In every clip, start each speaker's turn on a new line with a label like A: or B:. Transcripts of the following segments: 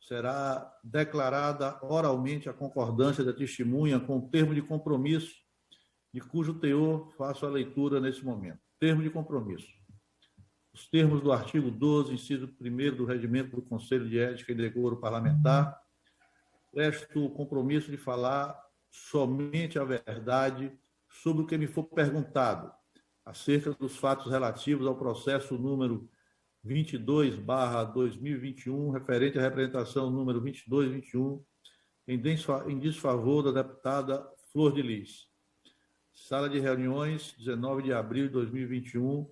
A: será declarada oralmente a concordância da testemunha com o termo de compromisso, de cujo teor faço a leitura nesse momento. Termo de compromisso. Os termos do artigo 12, inciso 1º do Regimento do Conselho de Ética e Decoro Parlamentar, presto o compromisso de falar somente a verdade sobre o que me for perguntado, acerca dos fatos relativos ao processo número 22/2021, referente à representação número 2221, em desfavor da deputada Flor de Lis. Sala de reuniões, 19 de abril de 2021.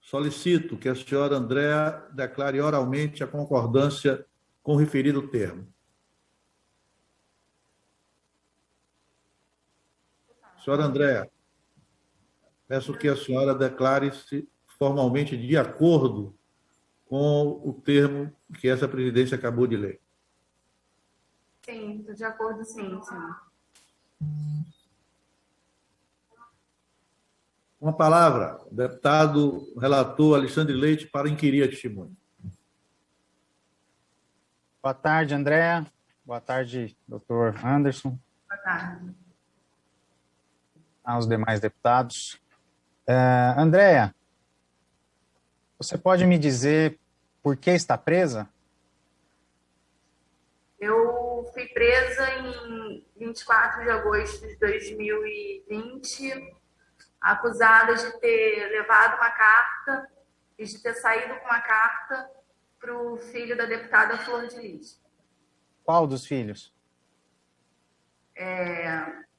A: Solicito que a senhora Andréa declare oralmente a concordância com o referido termo. Senhora Andréa, peço que a senhora declare-se formalmente de acordo com o termo que essa presidência acabou de ler.
B: Sim, estou de acordo, sim, senhor.
A: Uma palavra, deputado relator Alexandre Leite, para inquirir a testemunha.
C: Boa tarde, Andréa. Boa tarde, doutor Anderson.
B: Boa tarde.
C: Aos demais deputados. Andréa, você pode me dizer por que está presa?
B: Eu fui presa em 24 de agosto de 2020, acusada de ter levado uma carta e de ter saído com uma carta para o filho da deputada Flor de Lis.
C: Qual dos filhos?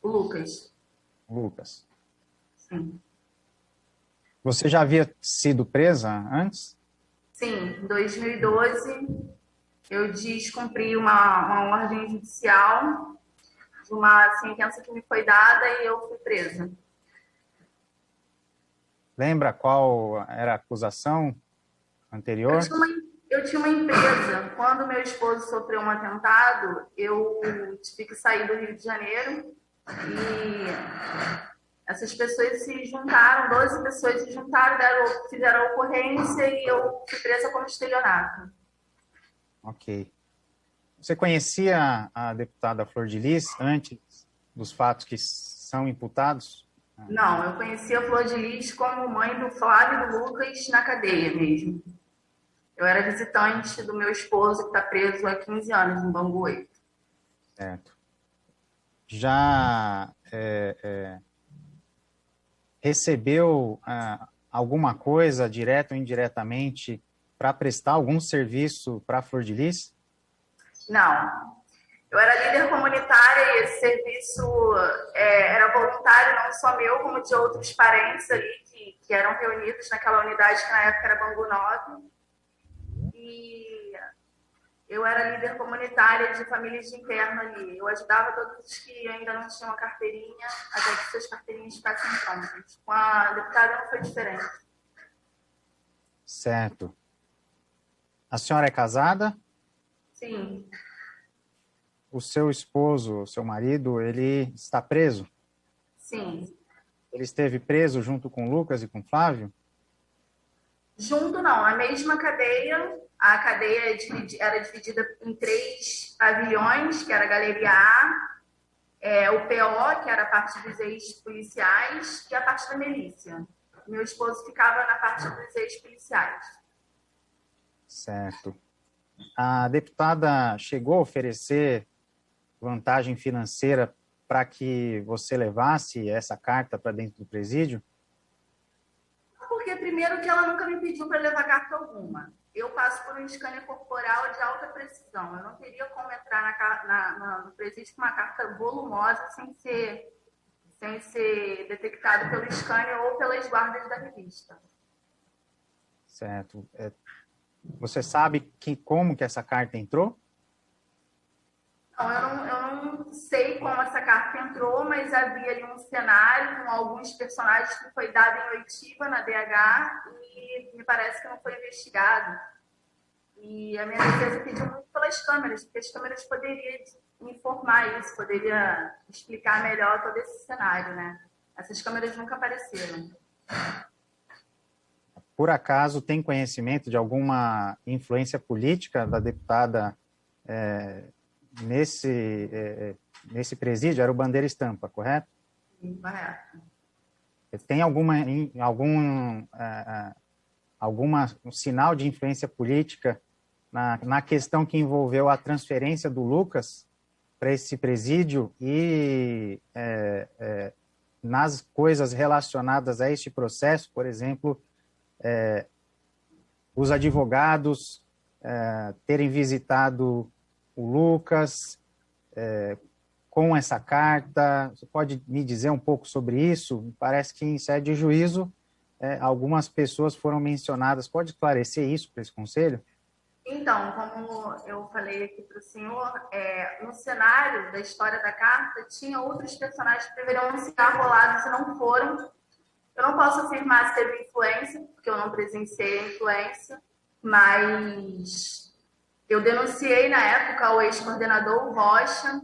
B: O Lucas.
C: Lucas.
B: Sim.
C: Você já havia sido presa antes?
B: Sim, em 2012 eu descumpri uma ordem judicial de uma sentença que me foi dada e eu fui presa.
C: Lembra qual era a acusação anterior?
B: Eu tinha uma empresa. Quando meu esposo sofreu um atentado, eu tive que sair do Rio de Janeiro e essas pessoas se juntaram, 12 pessoas se juntaram, fizeram a ocorrência e eu fui presa como estelionato.
C: Ok. Você conhecia a deputada Flor de Lis antes dos fatos que são imputados?
B: Não, eu conhecia a Flor de Lis como mãe do Flávio e do Lucas na cadeia mesmo. Eu era visitante do meu esposo, que está preso há 15 anos, em Bangu 8.
C: Certo. Já recebeu alguma coisa, direto ou indiretamente, para prestar algum serviço para a Flor de Lis?
B: Não. Eu era líder comunitária e esse serviço era voluntário, não só meu, como de outros parentes ali que eram reunidos naquela unidade que na época era Bangu 9. E eu era líder comunitária de famílias de interno ali. Eu ajudava todos os que ainda não tinham a carteirinha, até que suas carteirinhas ficassem prontas. Com a deputada não foi diferente.
C: Certo. A senhora é casada?
B: Sim.
C: O seu esposo, seu marido, ele está preso?
B: Sim.
C: Ele esteve preso junto com o Lucas e com o Flávio?
B: Junto não, a mesma cadeia. A cadeia era dividida em 3 pavilhões, que era a Galeria A, o PO, que era a parte dos ex-policiais, e a parte da milícia. Meu esposo ficava na parte dos ex-policiais.
C: Certo. A deputada chegou a oferecer vantagem financeira para que você levasse essa carta para dentro do presídio?
B: Porque, primeiro, que ela nunca me pediu para levar carta alguma. Eu passo por um scanner corporal de alta precisão. Eu não teria como entrar no presídio com uma carta volumosa sem ser detectado pelo scanner ou pelas guardas da revista.
C: Certo. Você sabe como que essa carta entrou?
B: Não, eu não sei como essa carta entrou, mas havia ali um cenário com alguns personagens que foi dado em oitiva na DH e me parece que não foi investigado. E a minha defesa pediu muito pelas câmeras, porque as câmeras poderiam informar isso, poderia explicar melhor todo esse cenário, né? Essas câmeras nunca apareceram.
C: por acaso, tem conhecimento de alguma influência política da deputada nesse presídio? Era o Bandeira Estampa, correto?
B: Sim, correto.
C: Tem algum sinal de influência política na questão que envolveu a transferência do Lucas para esse presídio e nas coisas relacionadas a este processo, por exemplo, os advogados terem visitado o Lucas com essa carta? Você pode me dizer um pouco sobre isso? Parece que em sede de juízo algumas pessoas foram mencionadas. Pode esclarecer isso para esse conselho?
B: Então, como eu falei aqui para o senhor, no cenário da história da carta, tinha outros personagens que deveriam ser arrolados e não foram. Eu não posso afirmar se teve influência, porque eu não presenciei a influência, mas eu denunciei na época o ex-coordenador Rocha,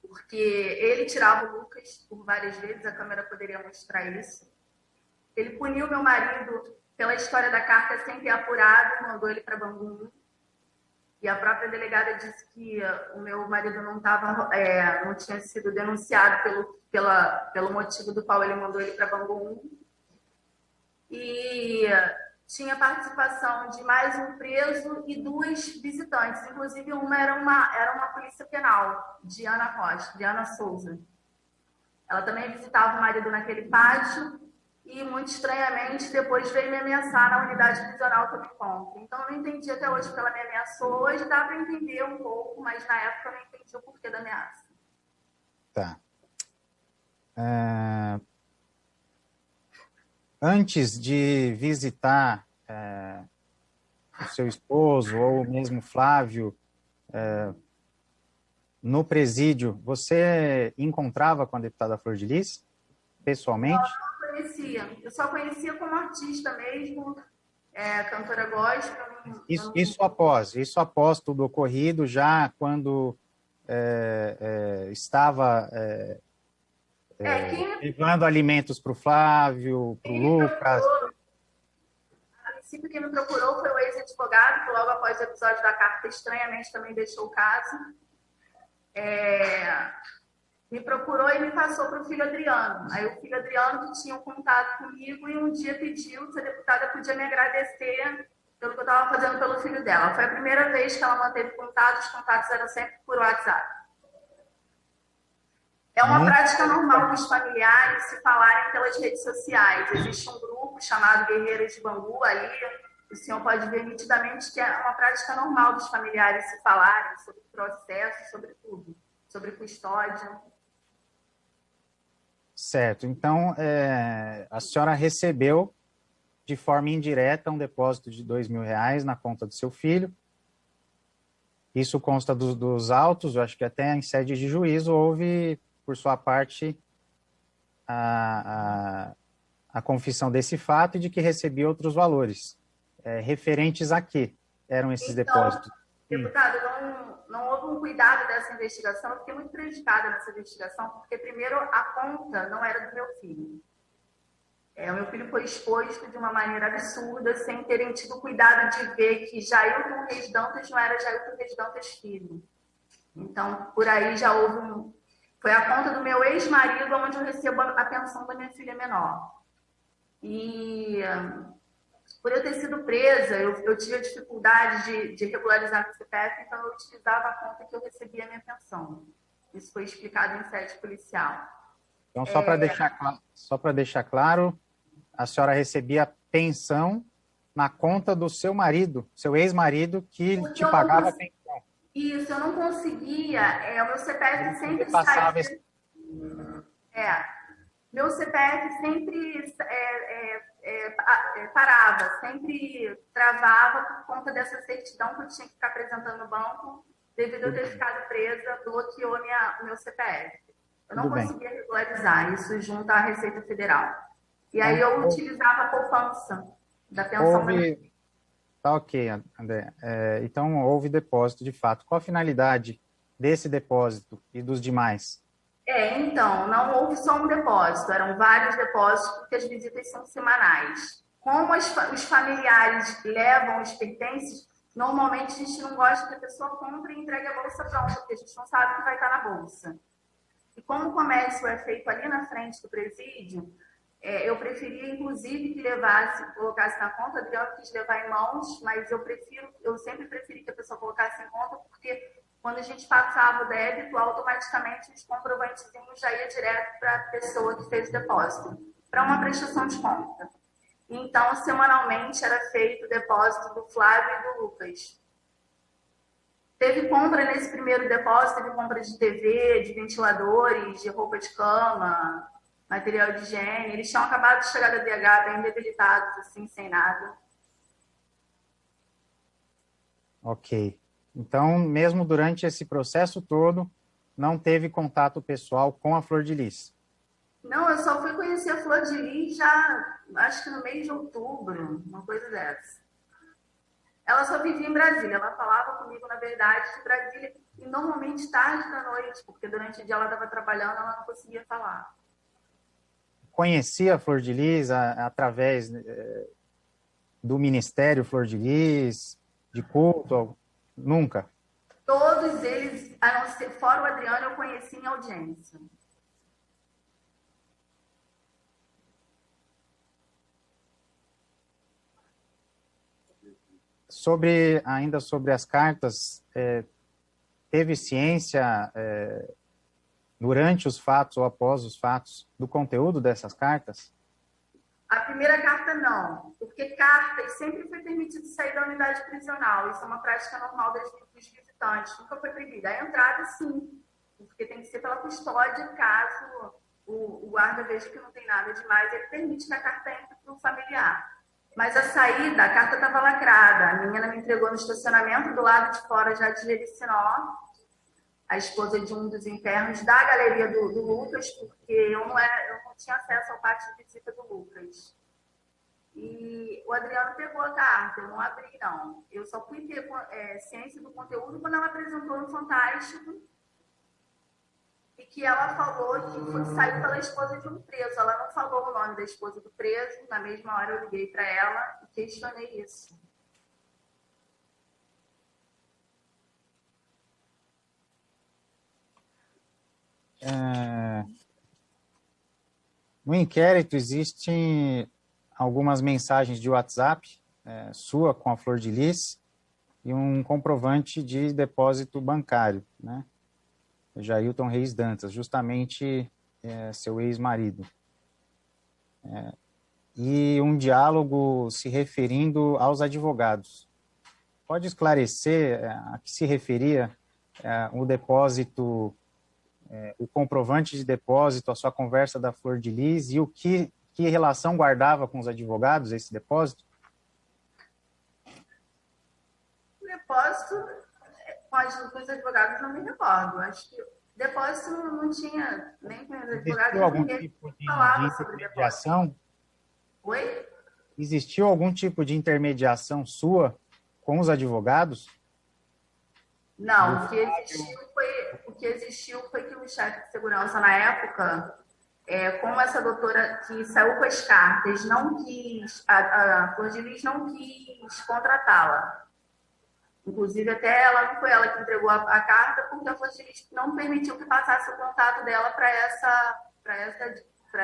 B: porque ele tirava o Lucas por várias vezes, a câmera poderia mostrar isso. Ele puniu meu marido pela história da carta sem ter apurado, mandou ele para Bangu. E a própria delegada disse que o meu marido não tinha sido denunciado pelo motivo do qual ele mandou ele para Bangu. E tinha participação de mais um preso e 2 visitantes. Inclusive, uma era uma polícia penal, Diana Souza. Ela também visitava o marido naquele pátio. E, muito estranhamente, depois veio me ameaçar na unidade prisional que eu me encontro. Então, eu não entendi até hoje porque ela me ameaçou. Hoje dá para entender um pouco, mas na época eu não entendi o porquê da ameaça.
C: Tá. Antes de visitar o seu esposo ou mesmo Flávio no presídio, você encontrava com a deputada Flor de Lis pessoalmente?
B: Eu só conhecia como artista mesmo, cantora gospel.
C: Isso após tudo ocorrido, já quando estava levando alimentos para o Flávio, para o Lucas.
B: A princípio, quem me procurou foi o ex-advogado, que logo após o episódio da carta, estranhamente, também deixou o caso. Me procurou e me passou para o filho Adriano. Aí o filho Adriano, que tinha um contato comigo, e um dia pediu se a deputada podia me agradecer pelo que eu estava fazendo pelo filho dela. Foi a primeira vez que ela manteve contato, os contatos eram sempre por WhatsApp. É uma prática normal dos familiares se falarem pelas redes sociais. Existe um grupo chamado Guerreiras de Bangu, ali o senhor pode ver nitidamente que é uma prática normal dos familiares se falarem sobre processo, sobre tudo, sobre custódia.
C: Certo. Então, a senhora recebeu de forma indireta um depósito de R$2.000 na conta do seu filho. Isso consta dos autos, eu acho que até em sede de juízo houve, por sua parte, a confissão desse fato e de que recebia outros valores. Referentes a quê eram esses depósitos?
B: Deputado, não houve um cuidado dessa investigação. Eu fiquei muito prejudicada nessa investigação, porque, primeiro, a conta não era do meu filho. O meu filho foi exposto de uma maneira absurda, sem terem tido cuidado de ver que Jailton Reis Dantas não era Jailton Reis Dantas filho. Então, por aí já houve Foi a conta do meu ex-marido, onde eu recebo a pensão da minha filha menor. E por eu ter sido presa, eu tive a dificuldade de regularizar o CPF, então eu utilizava a conta que eu recebia a minha pensão. Isso foi explicado em sede policial.
C: Então, só para deixar claro, a senhora recebia pensão na conta do seu marido, seu ex-marido, que te pagava a pensão.
B: Isso, eu não conseguia. O meu CPF sempre
C: saía.
B: Meu CPF sempre parava, sempre travava por conta dessa certidão que eu tinha que ficar apresentando no banco, devido a eu ter ficado presa, bloqueou meu CPF. Eu não conseguia regularizar isso junto à Receita Federal. E aí eu utilizava a poupança da pensão.
C: Tá ok, André. Então, houve depósito de fato. Qual a finalidade desse depósito e dos demais?
B: Então, não houve só um depósito, eram vários depósitos, porque as visitas são semanais. Como os familiares levam os pertences, normalmente a gente não gosta que a pessoa compre e entregue a bolsa pronta, porque a gente não sabe o que vai estar na bolsa. E como o comércio é feito ali na frente do presídio, eu preferia, inclusive, que levasse, colocasse na conta. A Adriana quis levar em mãos, mas eu sempre preferi que a pessoa colocasse em conta, porque quando a gente passava o débito, automaticamente os comprovantezinhos já ia direto para a pessoa que fez o depósito, para uma prestação de conta. Então, semanalmente era feito o depósito do Flávio e do Lucas. Teve compra nesse primeiro depósito, teve compra de TV, de ventiladores, de roupa de cama, material de higiene. Eles tinham acabado de chegar da DH, bem debilitados, assim, sem nada.
C: Ok. Então, mesmo durante esse processo todo, não teve contato pessoal com a Flor de Lis?
B: Não, eu só fui conhecer a Flor de Lis já, acho que no mês de outubro, uma coisa dessa. Ela só vivia em Brasília, ela falava comigo, na verdade, de Brasília, e normalmente tarde da noite, porque durante o dia ela estava trabalhando, ela não conseguia falar.
C: Conhecia a Flor de Lis através do Ministério Flor de Lis, de culto? Nunca?
B: Todos eles, a não ser, fora o Adriano, eu conheci em audiência.
C: Ainda sobre as cartas, teve ciência durante os fatos ou após os fatos do conteúdo dessas cartas?
B: A primeira carta não, porque cartas sempre foi permitido sair da unidade prisional. Isso é uma prática normal dos visitantes, nunca foi proibida. A entrada, sim, porque tem que ser pela custódia, caso o guarda veja que não tem nada demais, ele permite que a carta entre para o familiar. Mas a saída, a carta estava lacrada. A menina me entregou no estacionamento do lado de fora já de Jericinó, a esposa de um dos internos da galeria do Lucas, porque eu não tinha acesso ao pátio de visita do Lucas. E o Adriano pegou a carta, eu não abri, não. Eu só fui ter ciência do conteúdo quando ela apresentou no Fantástico e que ela falou que saiu pela esposa de um preso. Ela não falou o nome da esposa do preso. Na mesma hora eu liguei para ela e questionei isso.
C: No inquérito existem algumas mensagens de WhatsApp sua com a Flor de Lis e um comprovante de depósito bancário, né? Jailton Reis Dantas, justamente seu ex-marido. E um diálogo se referindo aos advogados. Pode esclarecer a que se referia o depósito, o comprovante de depósito, a sua conversa da Flor de Lis e que relação guardava com os advogados esse depósito?
B: O depósito, com os advogados não me recordo. Acho que depósito não tinha nem com os advogados.
C: Existiu algum tipo de intermediação?
B: Oi?
C: Existiu algum tipo de intermediação sua com os advogados?
B: Não, o que existiu foi que o chefe de segurança na época, como essa doutora que saiu com as cartas, não quis, a Flor de Lis não quis contratá-la. Inclusive, até ela não foi ela que entregou a carta, porque a Flor de Lis não permitiu que passasse o contato dela para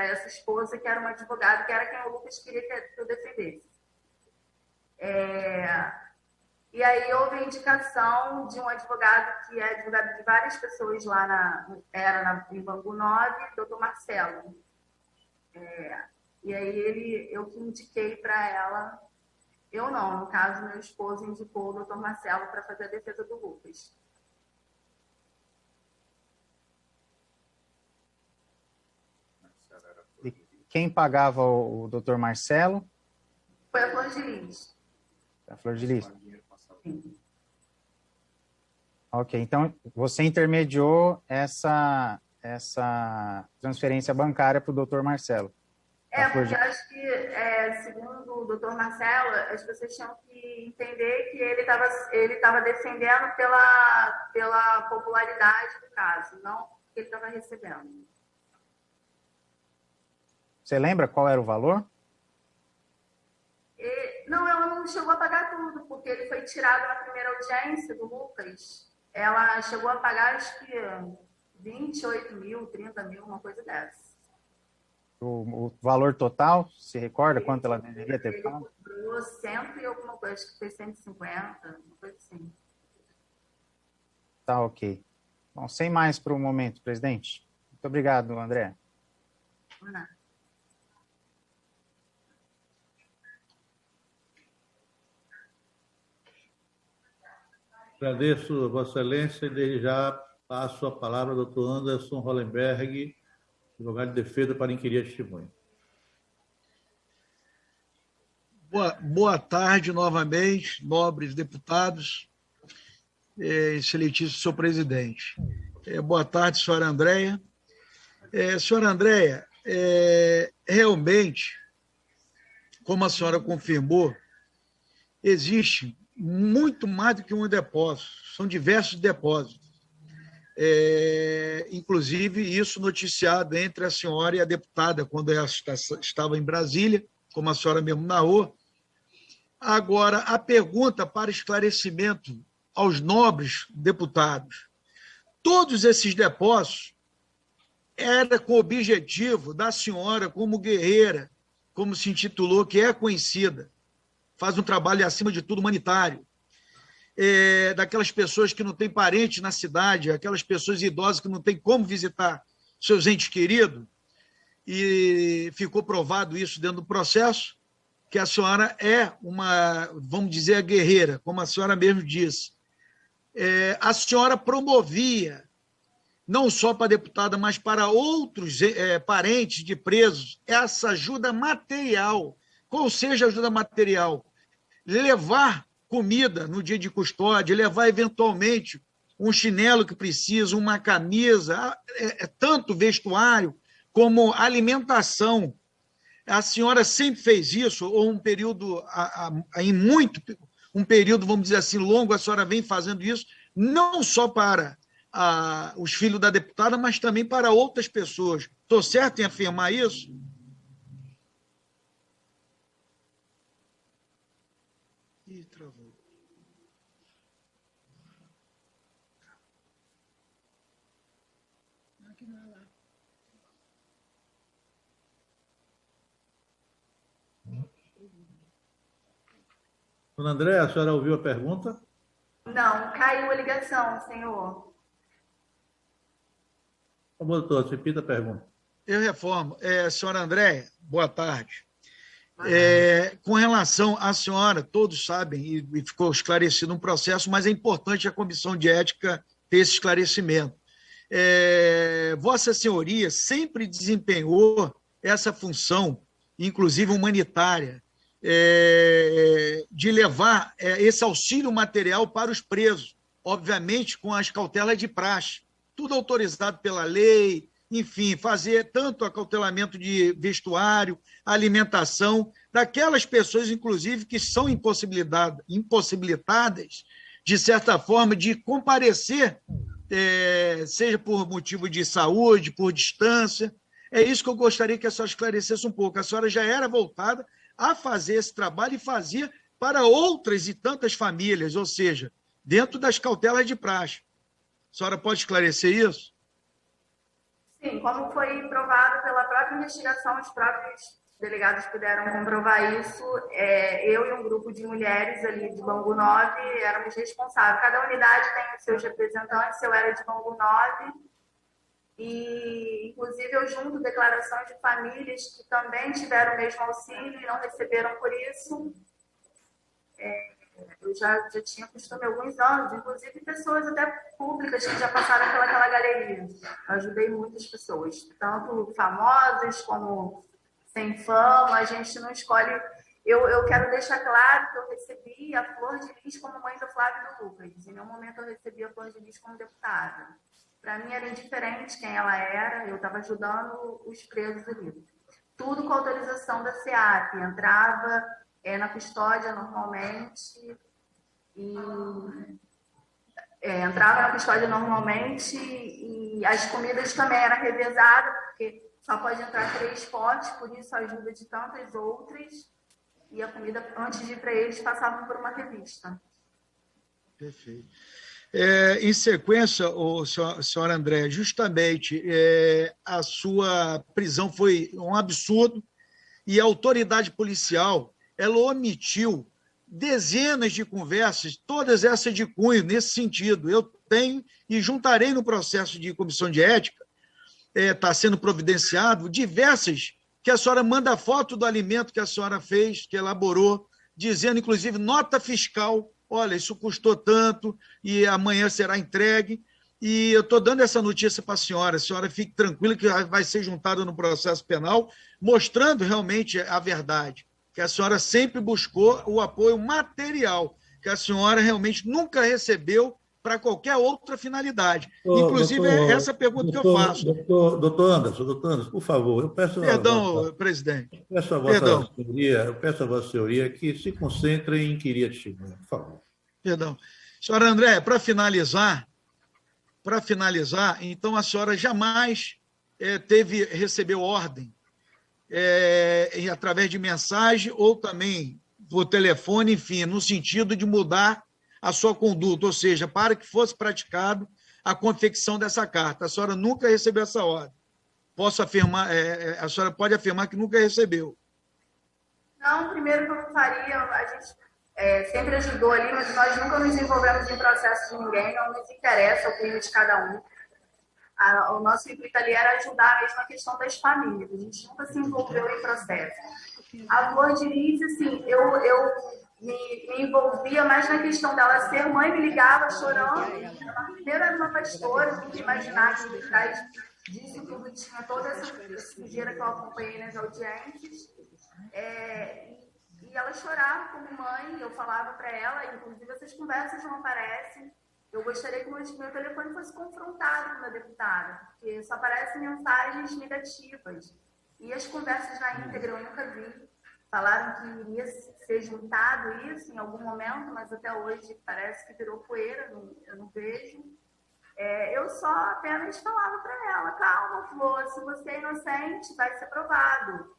B: essa esposa, que era uma advogada, que era quem o Lucas queria que eu defendesse. E aí houve a indicação de um advogado que é advogado de várias pessoas lá em Bangu 9, doutor Marcelo. E aí eu que indiquei para ela, eu não, no caso, meu esposo indicou o doutor Marcelo para fazer a defesa do Lucas.
C: E quem pagava o doutor Marcelo?
B: Foi a Flor de Lis.
C: A Flor de Lis.
B: Sim.
C: Ok, então você intermediou essa transferência bancária para o doutor Marcelo.
B: Porque eu acho que, segundo o doutor Marcelo, as pessoas tinham que entender que ele estava defendendo pela popularidade do caso, não que ele estava recebendo.
C: Você lembra qual era o valor?
B: Não, ela não chegou a pagar tudo, porque ele foi tirado na primeira audiência do Lucas. Ela chegou a pagar, acho que 28 mil, 30 mil, uma coisa dessa.
C: O valor total, se recorda quanto ela deveria ter pago?
B: Ele cobrou 100 e alguma coisa, acho que foi 150, uma coisa assim.
C: Tá, ok. Bom, sem mais para o momento, presidente. Muito obrigado, André.
B: Por nada.
A: Agradeço, Vossa Excelência, e desde já passo a palavra ao doutor Anderson Hollenberg, advogado de defesa, para inquirir a testemunha.
D: Boa tarde novamente, nobres deputados, excelentíssimo senhor presidente. Boa tarde, senhora Andréia. Senhora Andréia, realmente, como a senhora confirmou, existe muito mais do que um depósito, são diversos depósitos. Inclusive, isso noticiado entre a senhora e a deputada, quando ela estava em Brasília, como a senhora mesmo narrou. Agora, a pergunta para esclarecimento aos nobres deputados. Todos esses depósitos eram com o objetivo da senhora, como guerreira, como se intitulou, que é conhecida, faz um trabalho, acima de tudo, humanitário, daquelas pessoas que não têm parente na cidade, aquelas pessoas idosas que não têm como visitar seus entes queridos, e ficou provado isso dentro do processo, que a senhora é uma, vamos dizer, guerreira, como a senhora mesmo disse. A senhora promovia, não só para a deputada, mas para outros parentes de presos, essa ajuda material. Qual seja a ajuda material? Levar comida no dia de custódia, levar eventualmente um chinelo que precisa, uma camisa, tanto vestuário como alimentação. A senhora sempre fez isso, ou um período, um período, vamos dizer assim, longo, a senhora vem fazendo isso, não só para os filhos da deputada, mas também para outras pessoas. Estou certo em afirmar isso? Ih, travou. Aqui não é lá.
A: Dona André, a senhora ouviu a pergunta?
B: Não, caiu a ligação, senhor.
A: Por favor, doutor, repita a pergunta.
D: Eu reformo. Senhora Andréia, boa tarde. Com relação à senhora, todos sabem, e ficou esclarecido um processo, mas é importante a Comissão de Ética ter esse esclarecimento. Vossa Senhoria sempre desempenhou essa função, inclusive humanitária, de levar esse auxílio material para os presos, obviamente com as cautelas de praxe, tudo autorizado pela lei, enfim, fazer tanto acautelamento de vestuário, alimentação, daquelas pessoas, inclusive, que são impossibilitadas, de certa forma, de comparecer, seja por motivo de saúde, por distância. É isso que eu gostaria que a senhora esclarecesse um pouco. A senhora já era voltada a fazer esse trabalho e fazia para outras e tantas famílias, ou seja, dentro das cautelas de praxe. A senhora pode esclarecer isso?
B: Sim, como foi provado pela própria investigação, os próprios delegados puderam comprovar isso. Eu e um grupo de mulheres ali de Bangu 9 éramos responsáveis. Cada unidade tem os seus representantes, eu era de Bangu 9, e inclusive eu junto declarações de famílias que também tiveram o mesmo auxílio e não receberam por isso. Eu já tinha costume há alguns anos, inclusive pessoas até públicas que já passaram pelaquela galeria. Eu ajudei muitas pessoas, tanto famosas como sem fama. A gente não escolhe. Eu quero deixar claro que eu recebi a Flor de Lis como mãe do Flávio e do Lucas. Em nenhum momento eu recebi a Flor de Lis como deputada. Para mim era indiferente quem ela era, eu estava ajudando os presos ali. Tudo com autorização da SEAP, entrava na custódia normalmente, entrava na custódia normalmente, e as comidas também eram revezadas, porque só pode entrar 3 potes, por isso a ajuda de tantas outras. e a comida, antes de ir para eles, passavam por uma revista.
D: Perfeito. Em sequência, senhora André, justamente a sua prisão foi um absurdo e a autoridade policial ela omitiu dezenas de conversas, todas essas de cunho, nesse sentido. Eu tenho e juntarei no processo de comissão de ética, está sendo providenciado, diversas, que a senhora manda foto do alimento que a senhora fez, que elaborou, dizendo, inclusive, nota fiscal, olha, isso custou tanto e amanhã será entregue. E eu estou dando essa notícia para a senhora fique tranquila que vai ser juntada no processo penal, mostrando realmente a verdade, que a senhora sempre buscou o apoio material, que a senhora realmente nunca recebeu para qualquer outra finalidade. Inclusive, é essa pergunta que eu faço.
A: Doutor Anderson, por favor, eu peço...
D: Perdão, presidente.
A: Eu peço a Vossa Senhoria que se concentre em inquirir a testemunha, por favor.
D: Perdão. Senhora André, para finalizar, então a senhora jamais recebeu ordem através de mensagem ou também por telefone, enfim, no sentido de mudar a sua conduta, ou seja, para que fosse praticado a confecção dessa carta. A senhora nunca recebeu essa ordem. Posso afirmar, a senhora pode afirmar que nunca recebeu.
B: Não, primeiro que eu não faria, a gente sempre ajudou ali, mas nós nunca nos envolvemos em processo de ninguém, não nos interessa o crime de cada um. O nosso intuito ali era ajudar mesmo a questão das famílias, a gente nunca se envolveu em processo. A Flor de Lis, assim, eu me envolvia mais na questão dela ser mãe, me ligava chorando. Primeiro era uma pastora, eu nunca imaginar que por trás disso tudo tinha toda essa sujeira que eu acompanhei nas audiências. E ela chorava como mãe, eu falava para ela, inclusive essas conversas não aparecem. Eu gostaria que meu telefone fosse confrontado com a deputada, porque só aparecem mensagens negativas. E as conversas na íntegra eu nunca vi. Falaram que iria ser juntado isso em algum momento, mas até hoje parece que virou poeira, eu não vejo. Eu só apenas falava para ela, calma, Flor, se você é inocente, vai ser provado.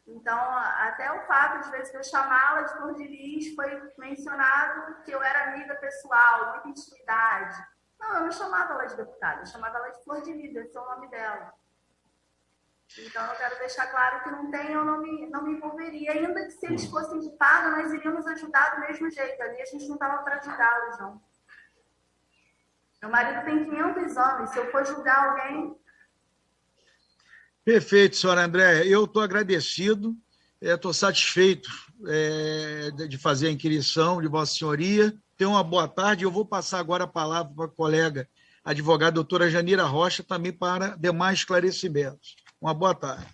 B: Então, até o fato de vezes que eu chamá-la de Flor de Lis, foi mencionado que eu era amiga pessoal, muita intimidade. Não, eu não chamava ela de deputada, eu chamava ela de Flor de Lis, esse é o nome dela. Então, eu quero deixar claro que eu não me envolveria. Ainda que se eles fossem de pago, nós iríamos ajudar do mesmo jeito. Ali a gente não estava para ajudá-los, não. Meu marido tem 500 anos. Se eu for julgar alguém...
D: Perfeito, senhora André. Eu estou agradecido, estou satisfeito de fazer a inquirição de Vossa Senhoria. Tenha uma boa tarde. Eu vou passar agora a palavra para a colega advogada doutora Janira Rocha, também para demais esclarecimentos. Uma boa tarde.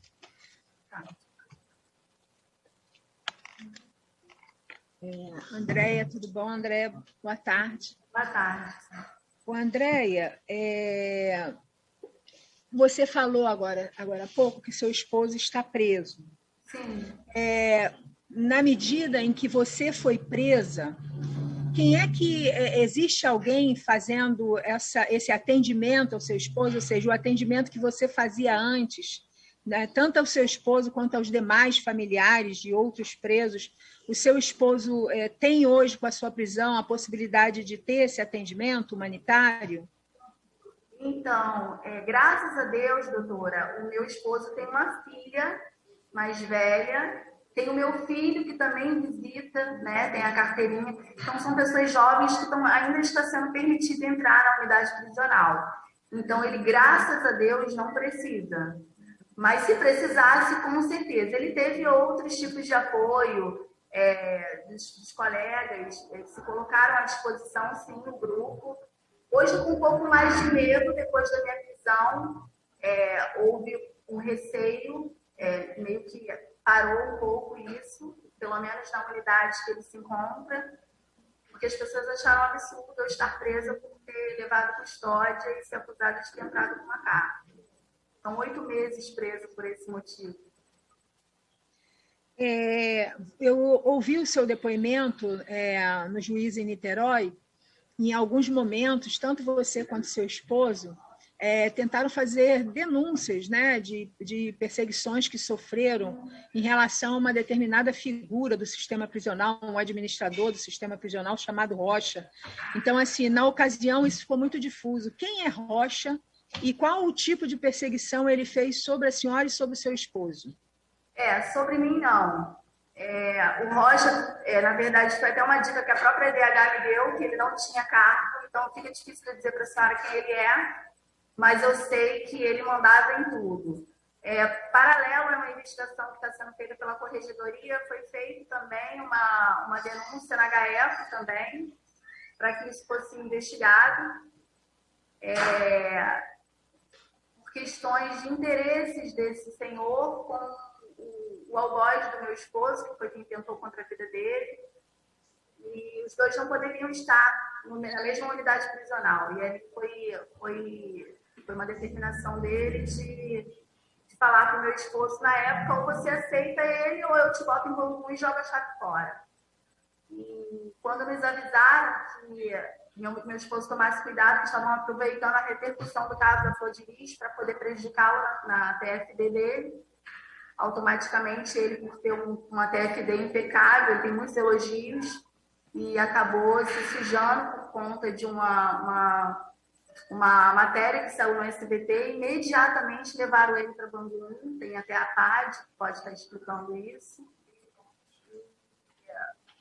E: Andréia, tudo bom? Andréia, boa tarde.
B: Boa tarde.
E: Andréia, você falou agora há pouco que seu esposo está preso.
B: Sim.
E: Na medida em que você foi presa, quem é que existe alguém fazendo esse atendimento ao seu esposo, ou seja, o atendimento que você fazia antes, né, tanto ao seu esposo quanto aos demais familiares de outros presos? O seu esposo tem hoje, com a sua prisão, a possibilidade de ter esse atendimento humanitário?
B: Então, graças a Deus, doutora, o meu esposo tem uma filha mais velha. Tem o meu filho, que também visita, né? Tem a carteirinha. Então, são pessoas jovens que ainda está sendo permitido entrar na unidade prisional. Então, ele, graças a Deus, não precisa. Mas, se precisasse, com certeza. Ele teve outros tipos de apoio dos colegas, que se colocaram à disposição, sim, no grupo. Hoje, com um pouco mais de medo, depois da minha prisão, houve um receio, meio que parou um pouco isso, pelo menos na unidade que ele se encontra, porque as pessoas acharam absurdo eu estar presa por ter levado custódia e ser acusada de ter entrado numa carta. São 8 meses presa por esse motivo.
E: Eu ouvi o seu depoimento no juízo em Niterói. Em alguns momentos, tanto você quanto seu esposo tentaram fazer denúncias, né, de perseguições que sofreram em relação a uma determinada figura do sistema prisional, um administrador do sistema prisional chamado Rocha. Então, assim, na ocasião, isso ficou muito difuso. Quem é Rocha e qual o tipo de perseguição ele fez sobre a senhora e sobre o seu esposo?
B: Sobre mim, não. O Rocha, na verdade, foi até uma dica que a própria DH me deu, que ele não tinha cargo, então fica difícil de dizer para a senhora quem ele é, mas eu sei que ele mandava em tudo. Paralelo a uma investigação que está sendo feita pela Corregedoria, foi feita também uma denúncia na HF também, para que isso fosse investigado, por questões de interesses desse senhor com o algoz do meu esposo, que foi quem tentou contra a vida dele, e os dois não poderiam estar na mesma unidade prisional. E aí foi uma determinação dele de falar para o meu esposo na época: ou você aceita ele, ou eu te boto em bambu e jogo a chave fora. E quando nos avisaram que meu esposo tomasse cuidado, que estavam aproveitando a repercussão do caso da Flor de Lis para poder prejudicá-lo na TFD dele, automaticamente ele, por ter uma TFD impecável, tem muitos elogios, e acabou se sujando por conta de uma matéria que saiu no SBT. Imediatamente levaram ele para Bangu, tem até a PAD, que pode estar explicando isso.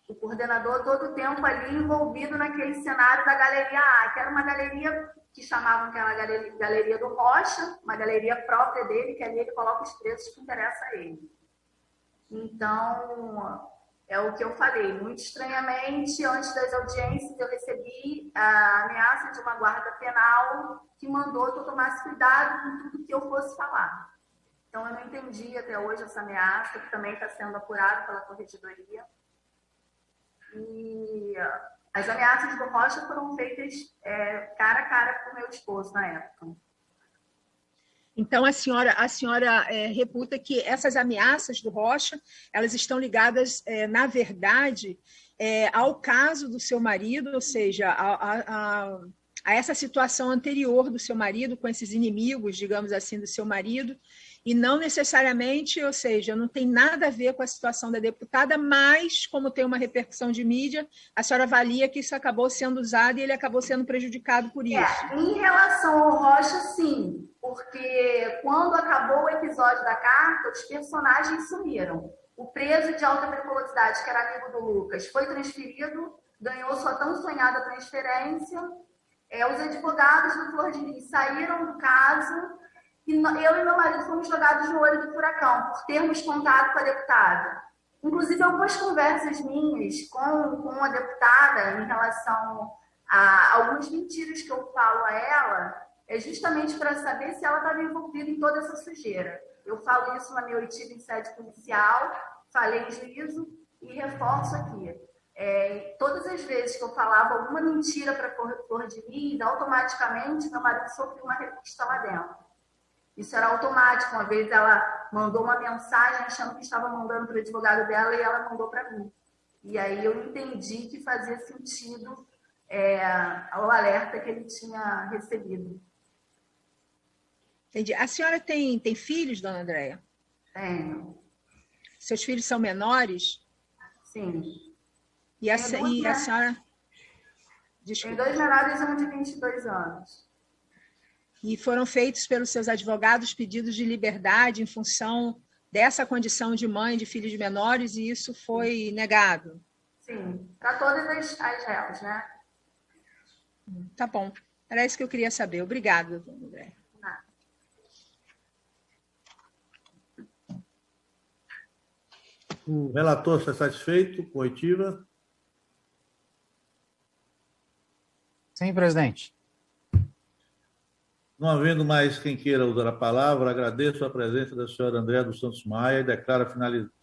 B: O coordenador todo o tempo ali envolvido naquele cenário da Galeria A, que era uma galeria que chamavam aquela galeria do Rocha, uma galeria própria dele, que ali ele coloca os preços que interessam a ele. Então, é o que eu falei. Muito estranhamente, antes das audiências, eu recebi a ameaça de uma guarda penal que mandou que eu tomasse cuidado com tudo que eu fosse falar. Então, eu não entendi até hoje essa ameaça, que também está sendo apurada pela Corregedoria. E as ameaças do Rocha foram feitas cara a cara com o meu esposo na época.
E: Então, a senhora reputa que essas ameaças do Rocha, elas estão ligadas, na verdade, ao caso do seu marido, ou seja, a essa situação anterior do seu marido, com esses inimigos, digamos assim, do seu marido, e não necessariamente, ou seja, não tem nada a ver com a situação da deputada, mas, como tem uma repercussão de mídia, a senhora avalia que isso acabou sendo usado e ele acabou sendo prejudicado por isso.
B: Em relação ao Rocha, sim, porque quando acabou o episódio da carta, os personagens sumiram. O preso de alta periculosidade, que era amigo do Lucas, foi transferido, ganhou sua tão sonhada transferência. Os advogados do Flor de Lis saíram do caso, e eu e meu marido fomos jogados no olho do furacão, por termos contato com a deputada. Inclusive, algumas conversas minhas com a deputada em relação a algumas mentiras que eu falo a ela, é justamente para saber se ela estava envolvida em toda essa sujeira. Eu falo isso na minha oitiva em sede policial, falei em juízo e reforço aqui. Todas as vezes que eu falava alguma mentira para a Flor de Lis, automaticamente meu marido sofreu uma revista lá dentro. Isso era automático. Uma vez ela mandou uma mensagem achando que estava mandando para o advogado dela e ela mandou para mim. E aí eu entendi que fazia sentido ao alerta que ele tinha recebido.
E: Entendi. A senhora tem filhos, dona Andréia?
B: Tenho.
E: Seus filhos são menores?
B: Sim.
E: E a senhora...
B: Desculpa. Tem 2 menores e um de 22 anos.
E: E foram feitos pelos seus advogados pedidos de liberdade em função dessa condição de mãe de filhos menores, e isso foi negado?
B: Sim, para todas as réus, né?
E: Tá bom. Era isso que eu queria saber. Obrigada, doutora André.
A: O relator está satisfeito com a oitiva?
C: Sim, presidente.
A: Não havendo mais quem queira usar a palavra, agradeço a presença da senhora Andréa dos Santos Maia e declaro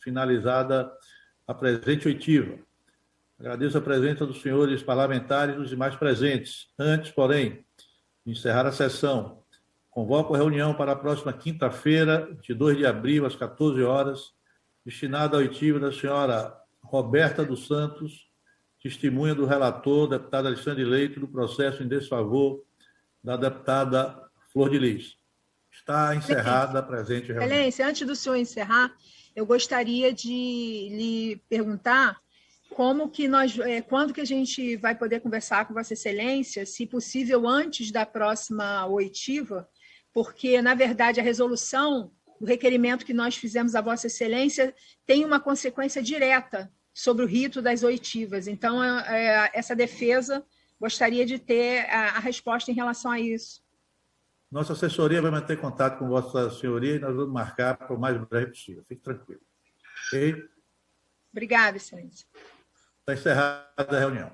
A: finalizada a presente oitiva. Agradeço a presença dos senhores parlamentares e dos demais presentes. Antes, porém, de encerrar a sessão, convoco a reunião para a próxima quinta-feira, 22 de abril, às 14 horas, destinada à oitiva da senhora Roberta dos Santos, testemunha do relator, deputada Alexandre Leite, do processo em desfavor da deputada Flor de Lis. Está encerrada a presente reunião.
E: Excelência, antes do senhor encerrar, eu gostaria de lhe perguntar quando que a gente vai poder conversar com Vossa Excelência, se possível antes da próxima oitiva, porque, na verdade, a resolução do requerimento que nós fizemos a Vossa Excelência tem uma consequência direta sobre o rito das oitivas. Então, essa defesa, gostaria de ter a resposta em relação a isso.
A: Nossa assessoria vai manter contato com Vossa Senhoria e nós vamos marcar para o mais breve possível. Fique tranquilo. Ok?
E: Obrigada, Excelência.
A: Está encerrada a reunião.